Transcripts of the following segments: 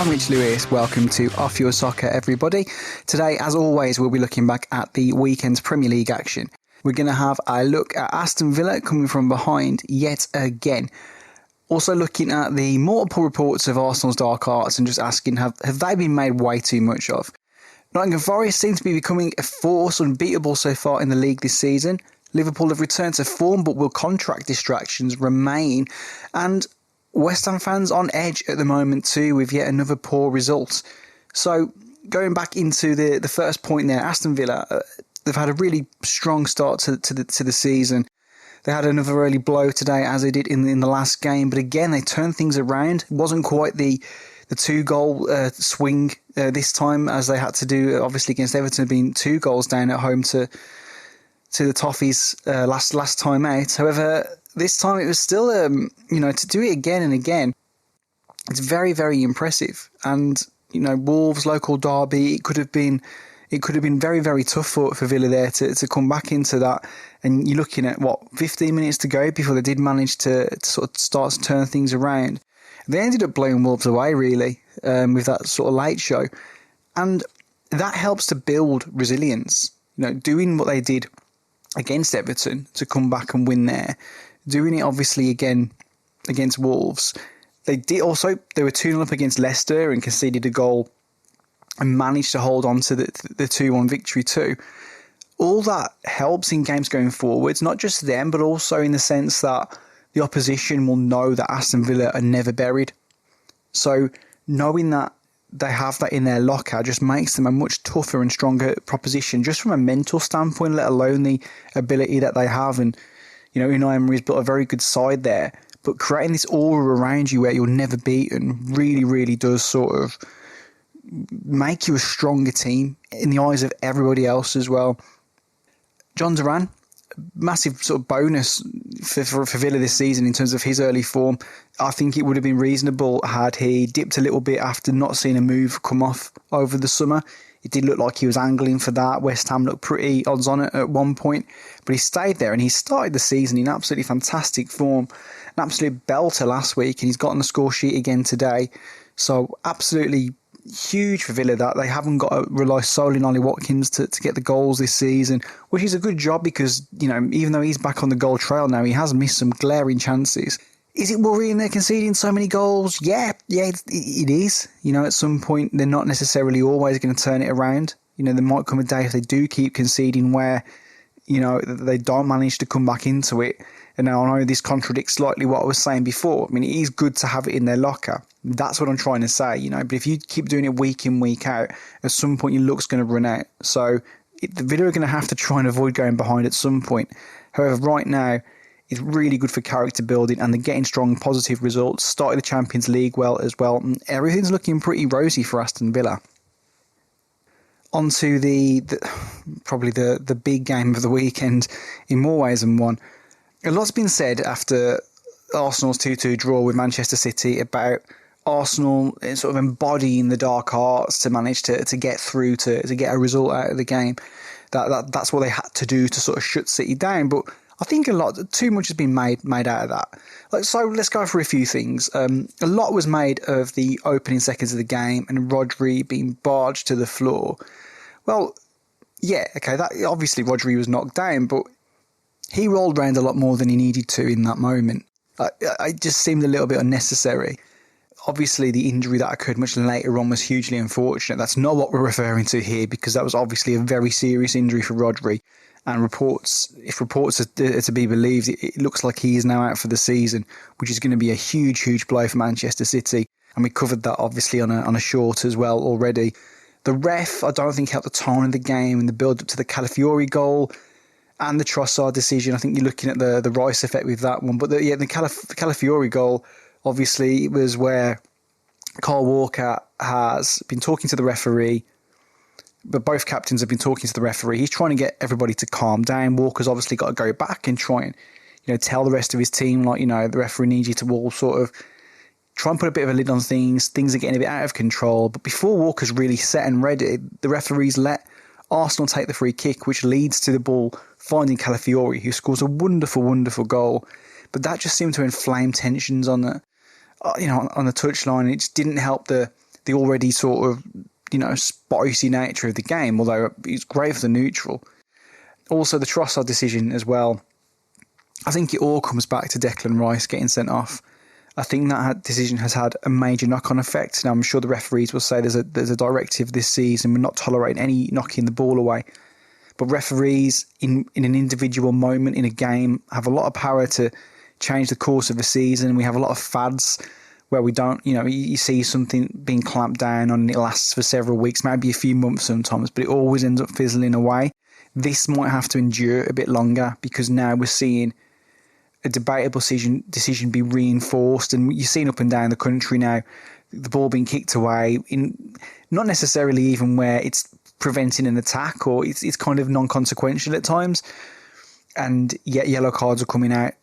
I'm Rich Lewis. Welcome to Off Your Soccer, everybody. Today, as always, we'll be looking back at the weekend's Premier League action. We're going to have a look at Aston Villa coming from behind yet again. Also looking at the multiple reports of Arsenal's dark arts and just asking, have they been made way too much of? Nottingham Forest seem to be becoming a force unbeatable so far in the league this season. Liverpool have returned to form, but will contract distractions remain? And West Ham fans on edge at the moment too, with yet another poor result. So going back into the first point there, Aston Villa, they've had a really strong start to the season. They had another early blow today, as they did in the last game, but again they turned things around. It wasn't quite the 2-goal swing this time, as they had to do obviously against Everton, being 2 goals down at home to the Toffees last time out. However, this time it was still, to do it again and again, it's very, very impressive. And, Wolves, local derby, it could have been very, very tough for Villa there to come back into that. And you're looking at, 15 minutes to go before they did manage to sort of start to turn things around. They ended up blowing Wolves away, really, with that sort of late show. And that helps to build resilience. Doing what they did against Everton to come back and win there. Doing it obviously again against Wolves. They were 2-0 up against Leicester and conceded a goal and managed to hold on to the 2-1 victory too. All that helps in games going forwards, not just them, but also in the sense that the opposition will know that Aston Villa are never buried. So knowing that they have that in their locker just makes them a much tougher and stronger proposition, just from a mental standpoint, let alone the ability that they have. And Unai Emery's built a very good side there, but creating this aura around you where you're never beaten really, really does sort of make you a stronger team in the eyes of everybody else as well. John Duran, massive sort of bonus for Villa this season in terms of his early form. I think it would have been reasonable had he dipped a little bit after not seeing a move come off over the summer. It did look like he was angling for that. West Ham looked pretty odds on it at one point, but he stayed there and he started the season in absolutely fantastic form. An absolute belter last week, and he's got on the score sheet again today. So absolutely huge for Villa that they haven't got to rely solely on Ollie Watkins to get the goals this season, which is a good job because, even though he's back on the goal trail now, he has missed some glaring chances. Is it worrying they're conceding so many goals? Yeah, it is. At some point, they're not necessarily always going to turn it around. There might come a day if they do keep conceding where, they don't manage to come back into it. And now I know this contradicts slightly what I was saying before. I mean, it is good to have it in their locker. That's what I'm trying to say, But if you keep doing it week in, week out, at some point your luck's going to run out. So the Villa are going to have to try and avoid going behind at some point. However, right now, it's really good for character building and they're getting strong positive results. Started the Champions League well as well. And everything's looking pretty rosy for Aston Villa. On to probably the big game of the weekend in more ways than one. A lot's been said after Arsenal's 2-2 draw with Manchester City about Arsenal sort of embodying the dark arts to manage to get through, to get a result out of the game. That's what they had to do to sort of shut City down. But I think too much has been made out of that. So let's go through a few things. A lot was made of the opening seconds of the game and Rodri being barged to the floor. Well, yeah, okay, that obviously Rodri was knocked down, but he rolled around a lot more than he needed to in that moment. It just seemed a little bit unnecessary. Obviously, the injury that occurred much later on was hugely unfortunate. That's not what we're referring to here, because that was obviously a very serious injury for Rodri. And if reports are to be believed, it looks like he is now out for the season, which is going to be a huge, huge blow for Manchester City. And we covered that obviously on a short as well already. The ref, I don't think, helped the tone of the game and the build-up to the Calafiori goal and the Trossard decision. I think you're looking at the Rice effect with that one. But the Calafiori goal, obviously, was where Kyle Walker has been talking to the referee, but both captains have been talking to the referee. He's trying to get everybody to calm down. Walker's obviously got to go back and try and tell the rest of his team, the referee needs you to all sort of try and put a bit of a lid on things. Things are getting a bit out of control. But before Walker's really set and ready, the referees let Arsenal take the free kick, which leads to the ball finding Calafiori, who scores a wonderful, wonderful goal. But that just seemed to inflame tensions on the touchline. It just didn't help the the already sort of, spicy nature of the game, although it's great for the neutral. Also, the Trossard decision as well. I think it all comes back to Declan Rice getting sent off. I think that decision has had a major knock-on effect. Now, I'm sure the referees will say there's a directive this season. We're not tolerating any knocking the ball away. But referees in an individual moment in a game have a lot of power to change the course of a season. We have a lot of fads where we don't, you see something being clamped down on and it lasts for several weeks, maybe a few months sometimes, but it always ends up fizzling away. This might have to endure a bit longer because now we're seeing a debatable decision be reinforced, and you're seeing up and down the country now the ball being kicked away, in not necessarily even where it's preventing an attack or it's kind of non-consequential at times, and yet yellow cards are coming out.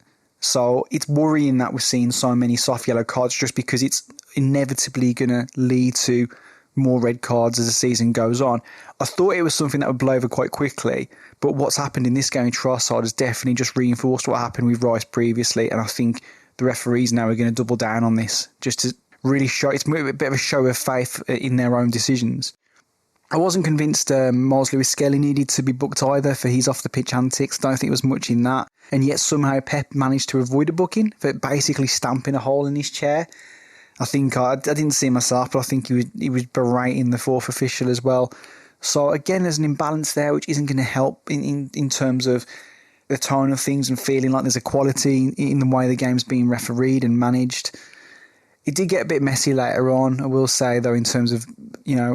So it's worrying that we're seeing so many soft yellow cards just because it's inevitably going to lead to more red cards as the season goes on. I thought it was something that would blow over quite quickly, but what's happened in this game, Trossard, has definitely just reinforced what happened with Rice previously, and I think the referees now are going to double down on this just to really show, it's a bit of a show of faith in their own decisions. I wasn't convinced Miles Lewis-Skelly needed to be booked either for his off-the-pitch antics. Don't think there was much in that. And yet somehow Pep managed to avoid a booking for basically stamping a hole in his chair. I think I didn't see myself, but I think he was berating the fourth official as well. So again, there's an imbalance there which isn't going to help in terms of the tone of things and feeling like there's a quality in the way the game's being refereed and managed. It did get a bit messy later on, I will say, though, in terms of,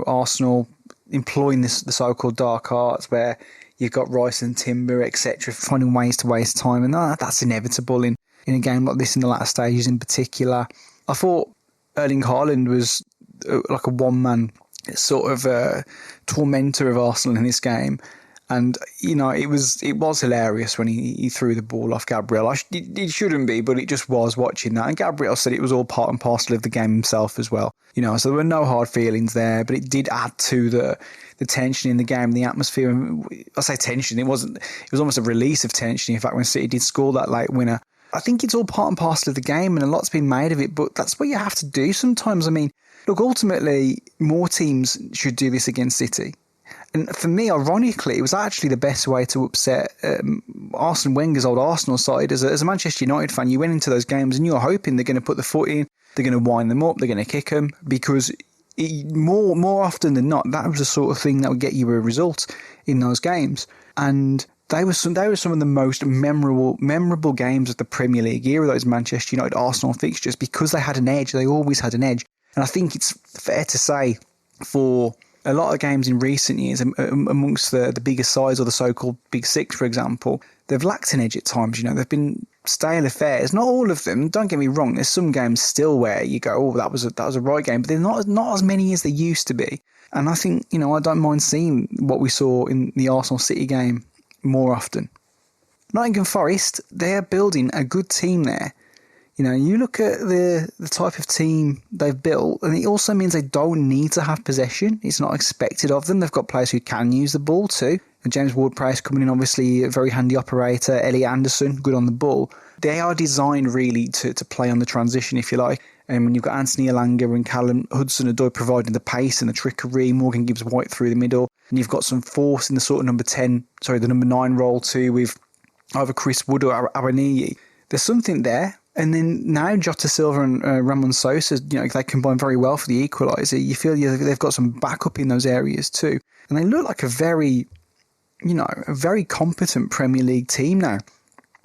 Arsenal employing the so-called dark arts where you've got Rice and Timber, etc., finding ways to waste time, and that's inevitable in a game like this in the latter stages in particular. I thought Erling Haaland was like a one-man sort of tormentor of Arsenal in this game, and it was hilarious when he threw the ball off Gabriel. It shouldn't be, but it just was watching that, and Gabriel said it was all part and parcel of the game himself as well. So there were no hard feelings there, but it did add to the tension in the game, the atmosphere. I say tension, it was almost a release of tension, in fact, when City did score that late winner. I think it's all part and parcel of the game, and a lot's been made of it, but that's what you have to do sometimes. I mean, look, ultimately, more teams should do this against City. And for me, ironically, it was actually the best way to upset Arsene Wenger's old Arsenal side. As a Manchester United fan, you went into those games and you were hoping they're going to put the foot in, they're going to wind them up, they're going to kick them, because more often than not, that was the sort of thing that would get you a result in those games. And they were some of the most memorable games of the Premier League era, those Manchester United Arsenal fixtures, because they had an edge. They always had an edge. And I think it's fair to say for a lot of games in recent years, amongst the bigger sides or the so-called Big Six, for example, they've lacked an edge at times. They've been stale affairs. Not all of them. Don't get me wrong. There's some games still where you go, oh, that was a right game, but they're not as many as they used to be. And I think I don't mind seeing what we saw in the Arsenal City game more often. Nottingham Forest, they're building a good team there. You look at the type of team they've built, and it also means they don't need to have possession. It's not expected of them. They've got players who can use the ball too. And James Ward-Prowse coming in, obviously a very handy operator. Elliot Anderson, good on the ball. They are designed really to play on the transition, if you like. And when you've got Anthony Elanga and Callum Hudson-Odoi providing the pace and the trickery, Morgan Gibbs-White through the middle, and you've got some force in the sort of the number 9 role too, with either Chris Wood or Araniyi. There's something there. And then now Jota Silva and Ramon Sosa, they combine very well for the equaliser. You feel they've got some backup in those areas too. And they look like a very competent Premier League team now.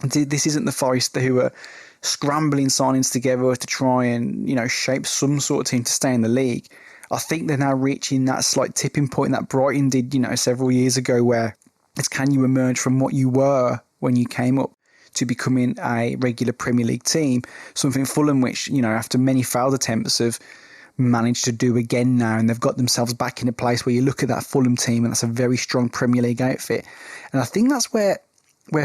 This isn't the Forest who are scrambling signings together to try and, shape some sort of team to stay in the league. I think they're now reaching that slight tipping point that Brighton did, several years ago, where it's can you emerge from what you were when you came up to becoming a regular Premier League team, something Fulham, which, after many failed attempts, have managed to do again now, and they've got themselves back in a place where you look at that Fulham team and that's a very strong Premier League outfit. And I think that's where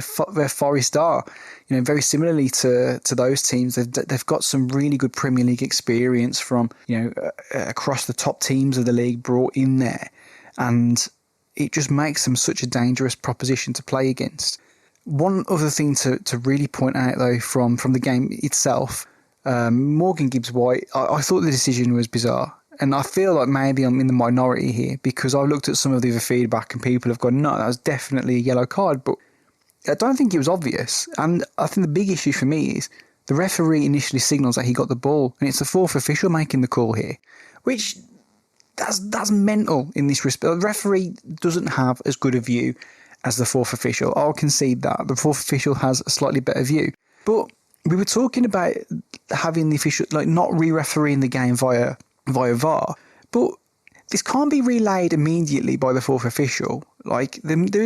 Forest are, very similarly to those teams. They've got some really good Premier League experience from, across the top teams of the league brought in there, and it just makes them such a dangerous proposition to play against. One other thing to really point out, though, from the game itself, Morgan Gibbs-White, I thought the decision was bizarre. And I feel like maybe I'm in the minority here because I've looked at some of the other feedback and people have gone, no, that was definitely a yellow card. But I don't think it was obvious. And I think the big issue for me is the referee initially signals that he got the ball, and it's the fourth official making the call here, which that's mental in this respect. The referee doesn't have as good a view as the fourth official. I'll concede that. The fourth official has a slightly better view. But we were talking about having the official, like, not re-refereeing the game via VAR, but this can't be relayed immediately by the fourth official. Like, there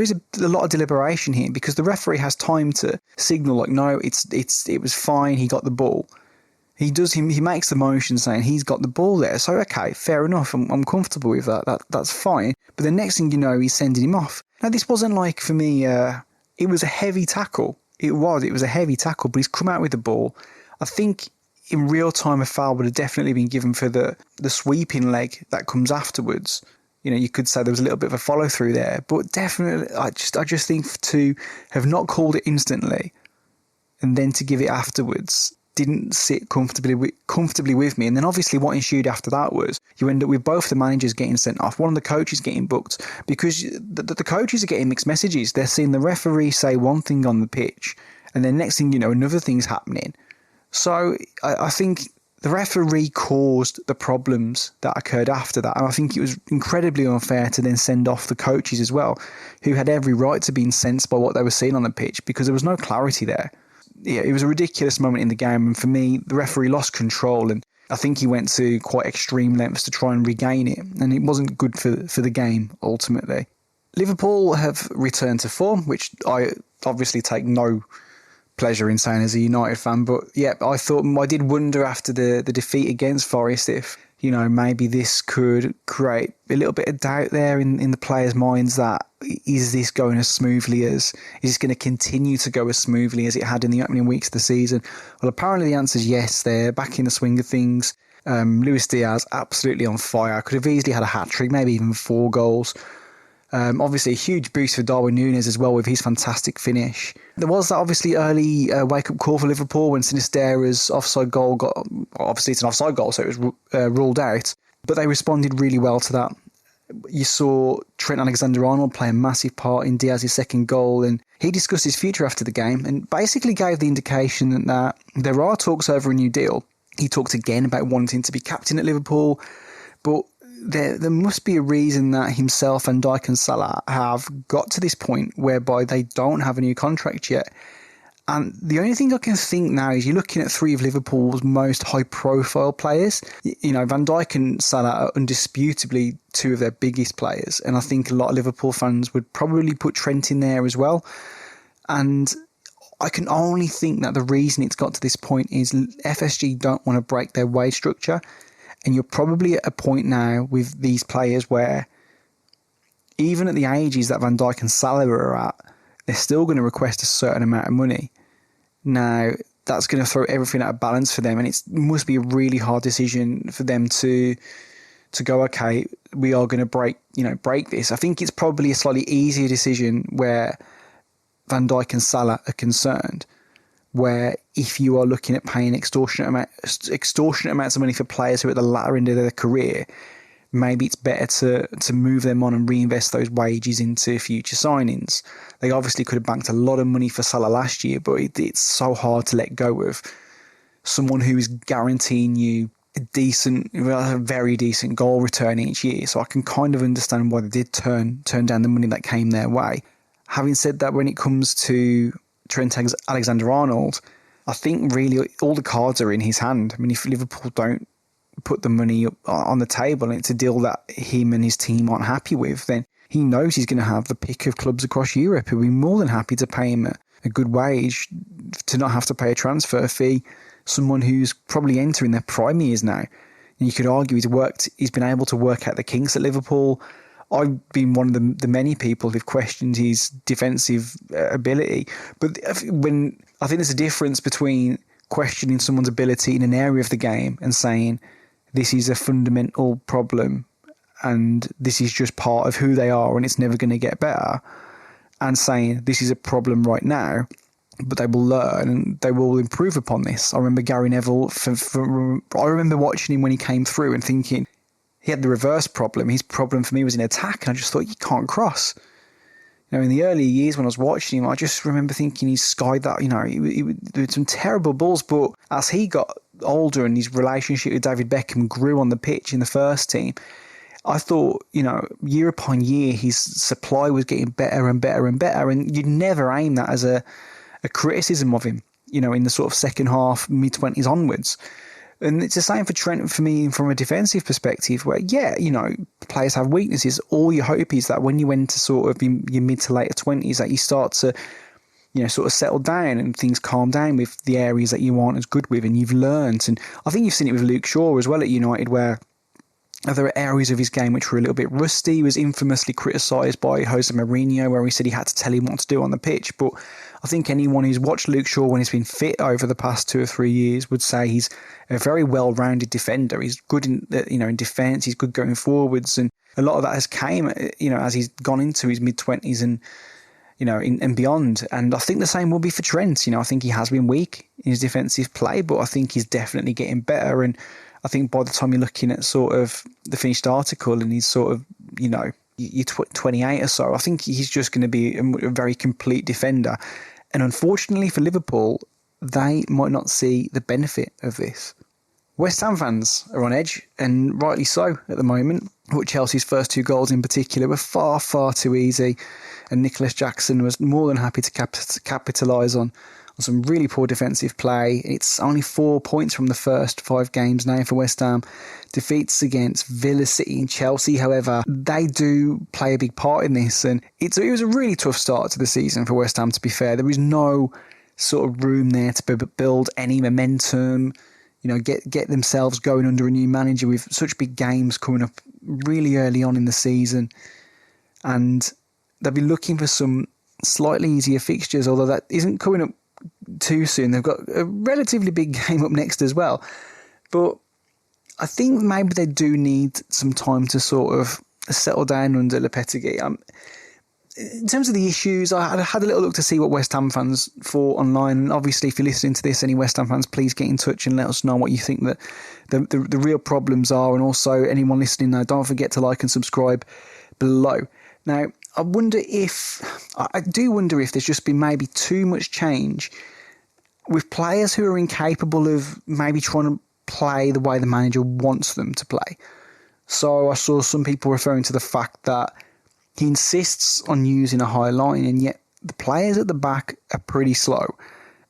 is a lot of deliberation here because the referee has time to signal, like, no, it was fine, he got the ball. He makes the motion saying he's got the ball there. So, okay, fair enough, I'm comfortable with that. That's fine. But the next thing you know, he's sending him off. Now, this wasn't like, for me, it was a heavy tackle. It was a heavy tackle, but he's come out with the ball. I think in real time, a foul would have definitely been given for the sweeping leg that comes afterwards. You know, you could say there was a little bit of a follow through there, but definitely, I just think to have not called it instantly and then to give it afterwards didn't sit comfortably with me. And then obviously what ensued after that was you end up with both the managers getting sent off, one of the coaches getting booked, because the coaches are getting mixed messages. They're seeing the referee say one thing on the pitch, and then next thing you know, another thing's happening. So I think the referee caused the problems that occurred after that. And I think it was incredibly unfair to then send off the coaches as well, who had every right to be incensed by what they were seeing on the pitch because there was no clarity there. Yeah, it was a ridiculous moment in the game. And for me, the referee lost control. And I think he went to quite extreme lengths to try and regain it. And it wasn't good for the game, ultimately. Liverpool have returned to form, which I obviously take no pleasure in saying as a United fan, but yeah, I did wonder after the defeat against Forest if, you know, maybe this could create a little bit of doubt there in the players' minds that is this going as smoothly as, is this going to continue to go as smoothly as it had in the opening weeks of the season? Well, apparently the answer is yes. They're back in the swing of things. Luis Diaz absolutely on fire. Could have easily had a hat-trick, maybe even 4 goals. Obviously a huge boost for Darwin Núñez as well with his fantastic finish. There was that obviously early wake-up call for Liverpool when Sinisterra's offside goal obviously it's an offside goal, so it was ruled out, but they responded really well to that. You saw Trent Alexander-Arnold play a massive part in Diaz's second goal, and he discussed his future after the game and basically gave the indication that there are talks over a new deal. He talked again about wanting to be captain at Liverpool, but there must be a reason that himself, Van Dijk and Salah have got to this point whereby they don't have a new contract yet. And the only thing I can think now is you're looking at 3 of Liverpool's most high-profile players. You know, Van Dijk and Salah are undisputably 2 of their biggest players. And I think a lot of Liverpool fans would probably put Trent in there as well. And I can only think that the reason it's got to this point is FSG don't want to break their wage structure. And you're probably at a point now with these players where even at the ages that Van Dijk and Salah are at, they're still going to request a certain amount of money. Now, that's going to throw everything out of balance for them, and it must be a really hard decision for them to go, okay, we are going to break this. I think it's probably a slightly easier decision where Van Dijk and Salah are concerned, where if you are looking at paying extortionate amounts of money for players who are at the latter end of their career, maybe it's better to move them on and reinvest those wages into future signings. They obviously could have banked a lot of money for Salah last year, but it's so hard to let go of someone who is guaranteeing you a very decent goal return each year. So I can kind of understand why they did turn down the money that came their way. Having said that, when it comes to Trent Alexander-Arnold, I think really all the cards are in his hand. I mean, if Liverpool don't put the money on the table and it's a deal that him and his team aren't happy with, then he knows he's going to have the pick of clubs across Europe who will be more than happy to pay him a good wage to not have to pay a transfer fee. Someone who's probably entering their prime years now. And you could argue he's been able to work out the kinks at Liverpool. I've been one of the many people who've questioned his defensive ability. But I think there's a difference between questioning someone's ability in an area of the game and saying this is a fundamental problem and this is just part of who they are and it's never going to get better, and saying this is a problem right now but they will learn and they will improve upon this. I remember Gary Neville, I remember watching him when he came through and thinking he had the reverse problem. His problem for me was in attack, and I just thought, you can't cross. In the early years when I was watching him, I just remember thinking he skied that, he did some terrible balls, but as he got older and his relationship with David Beckham grew on the pitch in the first team, I thought, year upon year, his supply was getting better and better and better, and you'd never aim that as a criticism of him, in the sort of second half, mid-20s onwards. And it's the same for Trent for me from a defensive perspective where, players have weaknesses. All you hope is that when you enter sort of your mid to later 20s that you start to, sort of settle down and things calm down with the areas that you aren't as good with and you've learned. And I think you've seen it with Luke Shaw as well at United where there are areas of his game which were a little bit rusty. He was infamously criticised by Jose Mourinho where he said he had to tell him what to do on the pitch. But I think anyone who's watched Luke Shaw when he's been fit over the past 2 or 3 years would say he's a very well-rounded defender. He's good in defence. He's good going forwards, and a lot of that has came as he's gone into his mid-20s and and beyond. And I think the same will be for Trent. I think he has been weak in his defensive play, but I think he's definitely getting better. And I think by the time you're looking at sort of the finished article and he's sort of you're 28 or so, I think he's just going to be a very complete defender. And unfortunately for Liverpool, they might not see the benefit of this. West Ham fans are on edge, and rightly so at the moment. But Chelsea's first 2 goals in particular were far, far too easy, and Nicholas Jackson was more than happy to capitalise on some really poor defensive play. It's only 4 points from the first 5 games now for West Ham. Defeats against Villa, City and Chelsea, however, they do play a big part in this. And it was a really tough start to the season for West Ham, to be fair. There was no sort of room there to build any momentum, get themselves going under a new manager with such big games coming up really early on in the season. And they'll be looking for some slightly easier fixtures, although that isn't coming up too soon. They've got a relatively big game up next as well. But I think maybe they do need some time to sort of settle down under Lopetegui. In terms of the issues, I had a little look to see what West Ham fans thought online. And obviously, if you're listening to this, any West Ham fans, please get in touch and let us know what you think that the real problems are. And also, anyone listening now, don't forget to like and subscribe below. Now, I do wonder if there's just been maybe too much change with players who are incapable of maybe trying to play the way the manager wants them to play. So I saw some people referring to the fact that he insists on using a high line, and yet the players at the back are pretty slow.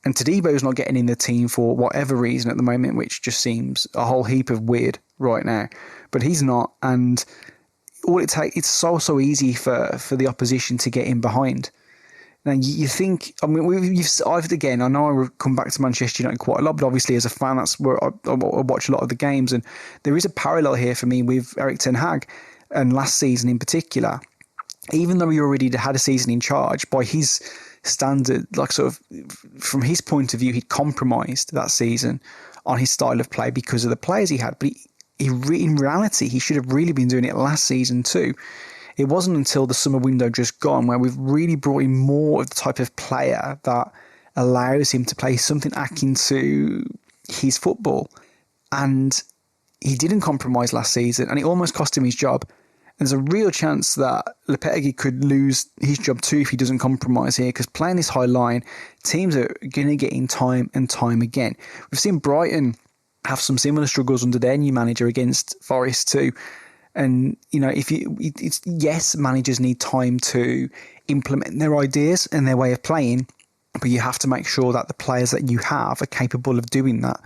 And Tadebo's not getting in the team for whatever reason at the moment, which just seems a whole heap of weird right now. But he's not, and all it takes, it's so easy for the opposition to get in behind. Now you think, I know I will come back to Manchester United quite a lot, but obviously as a fan, that's where I watch a lot of the games, and there is a parallel here for me with Erik ten Hag, and last season in particular. Even though he already had a season in charge, by his standard, like sort of from his point of view, he'd compromised that season on his style of play because of the players he had. But in reality, he should have really been doing it last season too. It wasn't until the summer window just gone where we've really brought in more of the type of player that allows him to play something akin to his football. And he didn't compromise last season, and it almost cost him his job. There's a real chance that Lopetegui could lose his job too if he doesn't compromise here, because playing this high line, teams are going to get in time and time again. We've seen Brighton have some similar struggles under their new manager against Forest too. And, yes, managers need time to implement their ideas and their way of playing, but you have to make sure that the players that you have are capable of doing that.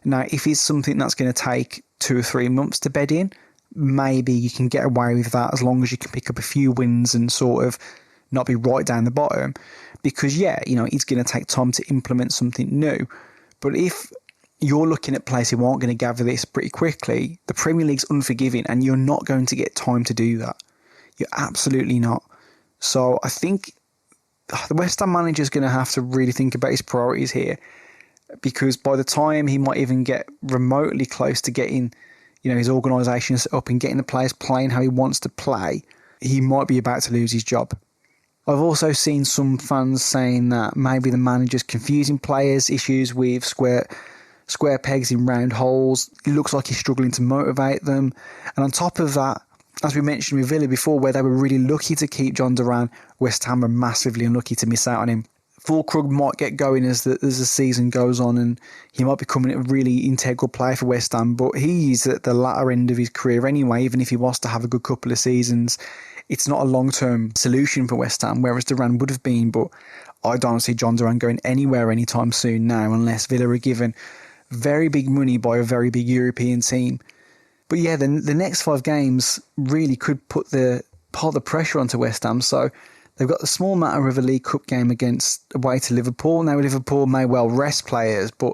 Now, if it's something that's going to take 2 or 3 months to bed in, maybe you can get away with that as long as you can pick up a few wins and sort of not be right down the bottom. Because, it's going to take time to implement something new. But if you're looking at players who aren't going to gather this pretty quickly, the Premier League's unforgiving, and you're not going to get time to do that. You're absolutely not. So I think the West Ham manager is going to have to really think about his priorities here, because by the time he might even get remotely close to getting his organisation set up and getting the players playing how he wants to play, he might be about to lose his job. I've also seen some fans saying that maybe the manager's confusing players, issues with square pegs in round holes. It looks like he's struggling to motivate them. And on top of that, as we mentioned with Villa before, where they were really lucky to keep John Duran, West Ham were massively unlucky to miss out on him. Füllkrug might get going as the season goes on, and he might become a really integral player for West Ham, but he's at the latter end of his career anyway. Even if he was to have a good couple of seasons, it's not a long-term solution for West Ham, whereas Duran would have been. But I don't see John Duran going anywhere anytime soon now, unless Villa are given very big money by a very big European team. But yeah, the next 5 games really could put the pressure onto West Ham. So they've got the small matter of a League Cup game away to Liverpool. Now, Liverpool may well rest players, but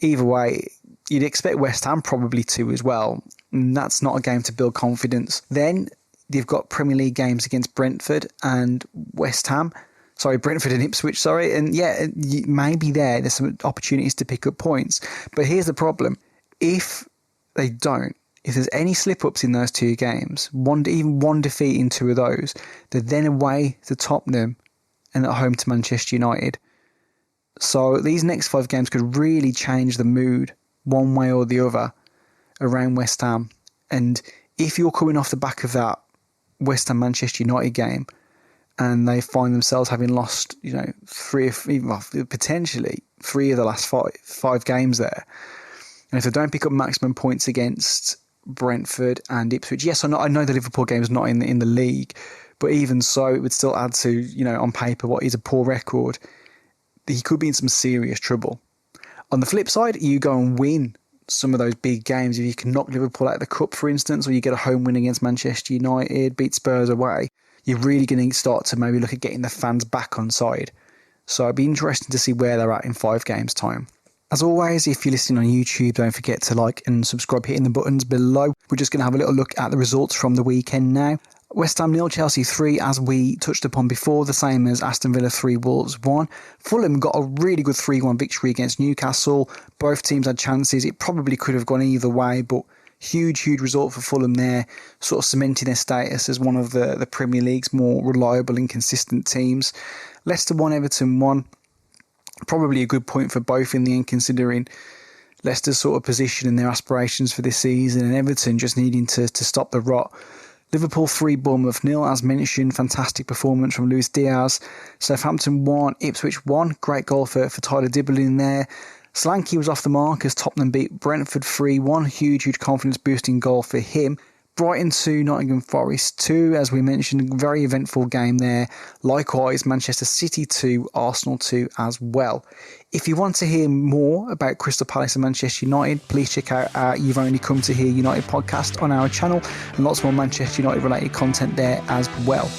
either way, you'd expect West Ham probably to as well. And that's not a game to build confidence. Then they've got Premier League games against Brentford and West Ham. Brentford and Ipswich, And yeah, maybe there's some opportunities to pick up points. But here's the problem. If there's any slip-ups in those 2 games, even one defeat in 2 of those, they're then away to Tottenham and at home to Manchester United. So these next 5 games could really change the mood one way or the other around West Ham. And if you're coming off the back of that West Ham Manchester United game and they find themselves having lost, potentially 3 of the last 5 games there, and if they don't pick up maximum points against Brentford and Ipswich, yes, I know the Liverpool game is not in the league, but even so, it would still add to, on paper, what is a poor record. He could be in some serious trouble. On the flip side, you go and win some of those big games. If you can knock Liverpool out of the cup, for instance, or you get a home win against Manchester United, beat Spurs away, you're really going to start to maybe look at getting the fans back on side. So it'd be interesting to see where they're at in 5 games' time. As always, if you're listening on YouTube, don't forget to like and subscribe, hitting the buttons below. We're just going to have a little look at the results from the weekend now. West Ham 0, Chelsea 3, as we touched upon before, the same as Aston Villa 3, Wolves 1. Fulham got a really good 3-1 victory against Newcastle. Both teams had chances. It probably could have gone either way, but huge result for Fulham there, sort of cementing their status as one of the Premier League's more reliable and consistent teams. Leicester 1, Everton 1. Probably a good point for both in the end, considering Leicester's sort of position and their aspirations for this season, and Everton just needing to stop the rot. Liverpool 3, Bournemouth 0, as mentioned, fantastic performance from Luis Diaz. Southampton 1, Ipswich 1, great goal for Tyler Dibble in there. Solanke was off the mark as Tottenham beat Brentford 3-1, huge confidence boosting goal for him. Brighton 2, Nottingham Forest 2, as we mentioned, very eventful game there. Likewise, Manchester City 2, Arsenal 2 as well. If you want to hear more about Crystal Palace and Manchester United, please check out our You've Only Come to Hear United podcast on our channel, and lots more Manchester United related content there as well.